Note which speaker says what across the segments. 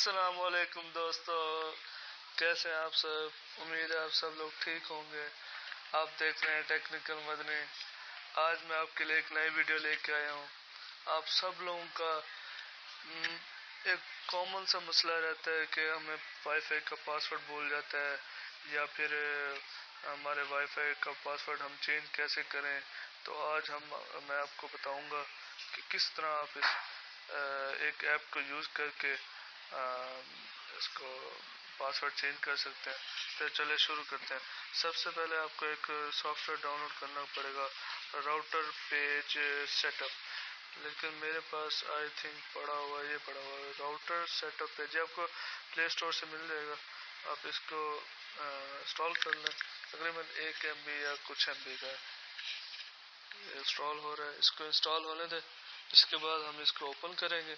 Speaker 1: अस्सलाम वालेकुम दोस्तों, कैसे हैं आप सब। उम्मीद है आप सब लोग ठीक होंगे। आप देख रहे हैं टेक्निकल मदनी। आज मैं आपके लिए एक नई वीडियो लेके आया हूँ। आप सब लोगों का एक कॉमन सा मसला रहता है कि हमें वाईफाई का पासवर्ड भूल जाता है, या फिर हमारे वाईफाई का पासवर्ड हम चेंज कैसे करें। तो आज मैं आपको बताऊंगा कि किस तरह आप इस एक ऐप को यूज़ करके इसको पासवर्ड चेंज कर सकते हैं। तो चले शुरू करते हैं। सबसे पहले आपको एक सॉफ्टवेयर डाउनलोड करना पड़ेगा, राउटर पेज सेटअप। लेकिन मेरे पास आई थिंक पड़ा हुआ है राउटर सेटअप पेज, आपको प्ले स्टोर से मिल जाएगा। आप इसको इंस्टॉल कर लें। तकरीबन 1 MB या कुछ MB का इंस्टॉल हो रहा है। इसको इंस्टॉल होने दें। इसके बाद हम इसको ओपन करेंगे।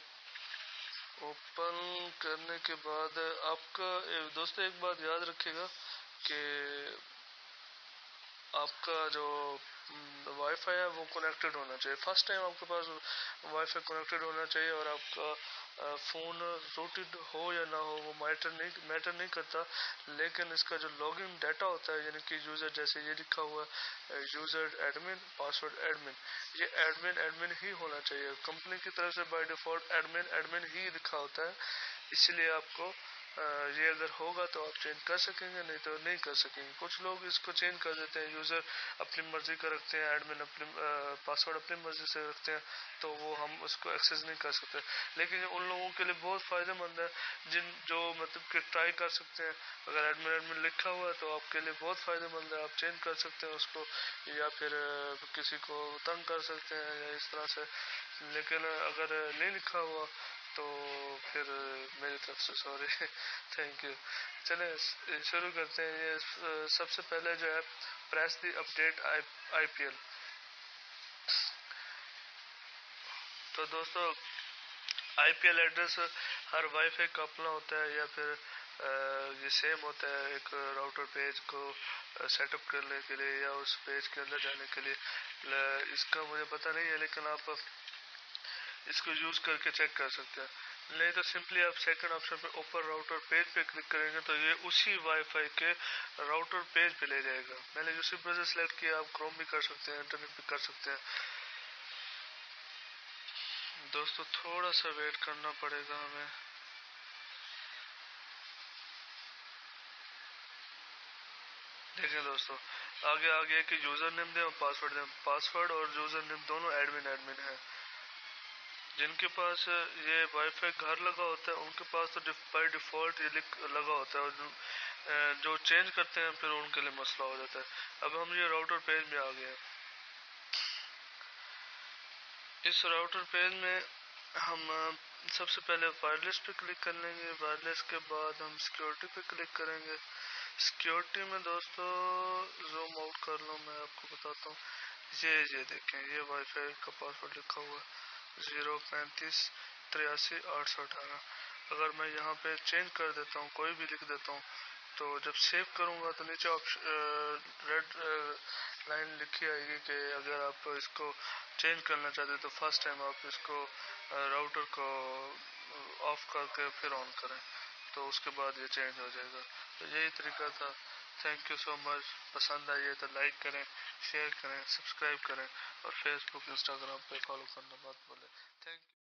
Speaker 1: ओपन करने के बाद आपका दोस्तों एक बात याद रखिएगा कि आपका जो वाईफाई है वो कनेक्टेड होना चाहिए। फर्स्ट टाइम आपके पास वाईफाई कनेक्टेड होना चाहिए, और आपका फ़ोन रूटेड हो या ना हो वो मैटर नहीं करता। लेकिन इसका जो लॉगिन डाटा होता है, यानी कि यूज़र, जैसे ये लिखा हुआ है यूज़र एडमिन पासवर्ड एडमिन, ये एडमिन ही होना चाहिए। कंपनी की तरफ से बाय डिफ़ॉल्ट एडमिन ही लिखा होता है। इसलिए आपको ये अगर होगा तो आप चेंज कर सकेंगे, नहीं तो नहीं कर सकेंगे। कुछ लोग इसको चेंज कर देते हैं, यूज़र अपनी मर्जी का रखते हैं, एडमिन अपनी पासवर्ड अपनी मर्जी से रखते हैं, तो वो हम उसको एक्सेस नहीं कर सकते। लेकिन उन लोगों के लिए बहुत फ़ायदेमंद है जो मतलब कि ट्राई कर सकते हैं। अगर एडमिन लिखा हुआ है तो आपके लिए बहुत फ़ायदेमंद है, आप चेंज कर सकते हैं उसको, या फिर किसी को तंग कर सकते हैं या इस तरह से। लेकिन अगर नहीं लिखा हुआ तो फिर मेरी तरफ से सॉरी थैंक यू। चलें शुरू करते हैं। ये सबसे पहले जो है प्रेस दी अपडेट IPL। तो दोस्तों IPL एड्रेस हर वाईफाई का अपना होता है, या फिर ये सेम होता है एक राउटर पेज को सेटअप करने के लिए या उस पेज के अंदर जाने के लिए। इसका मुझे पता नहीं है, लेकिन आप इसको यूज़ करके चेक कर सकते हैं। नहीं तो सिंपली आप सेकंड ऑप्शन पे ऊपर राउटर पेज पे क्लिक करेंगे तो ये उसी वाईफाई के राउटर पेज पे ले जाएगा। मैंने उसी ब्राउज़र सेलेक्ट किया, आप क्रोम भी कर सकते हैं, इंटरनेट भी कर सकते हैं। दोस्तों थोड़ा सा वेट करना पड़ेगा हमें। देखिए दोस्तों, आगे कि यूज़र नेम दें और पासवर्ड और यूज़र नेम दोनों एडमिन है। जिनके पास ये वाईफाई घर लगा होता है उनके पास तो बाय डिफ़ॉल्ट ये लगा होता है, और जो चेंज करते हैं फिर उनके लिए मसला हो जाता है। अब हम ये राउटर पेज में आ गए हैं। इस राउटर पेज में हम सबसे पहले वायरलेस पे क्लिक कर लेंगे। वायरलेस के बाद हम सिक्योरिटी पे क्लिक करेंगे। सिक्योरिटी में दोस्तों जूम आउट कर लो, मैं आपको बताता हूँ। ये देखें, ये वाईफाई का पासवर्ड लिखा हुआ है 035838818। अगर मैं यहाँ पे चेंज कर देता हूँ, कोई भी लिख देता हूँ, तो जब सेव करूँगा तो नीचे रेड लाइन लिखी आएगी कि अगर आप इसको चेंज करना चाहते तो फर्स्ट टाइम आप इसको राउटर को ऑफ करके फिर ऑन करें, तो उसके बाद ये चेंज हो जाएगा। तो यही तरीका था। Thank you so much. पसंद आई है तो लाइक करें, शेयर करें, सब्सक्राइब करें, और फेसबुक इंस्टाग्राम पे फॉलो करना मत भूलें। Thank you.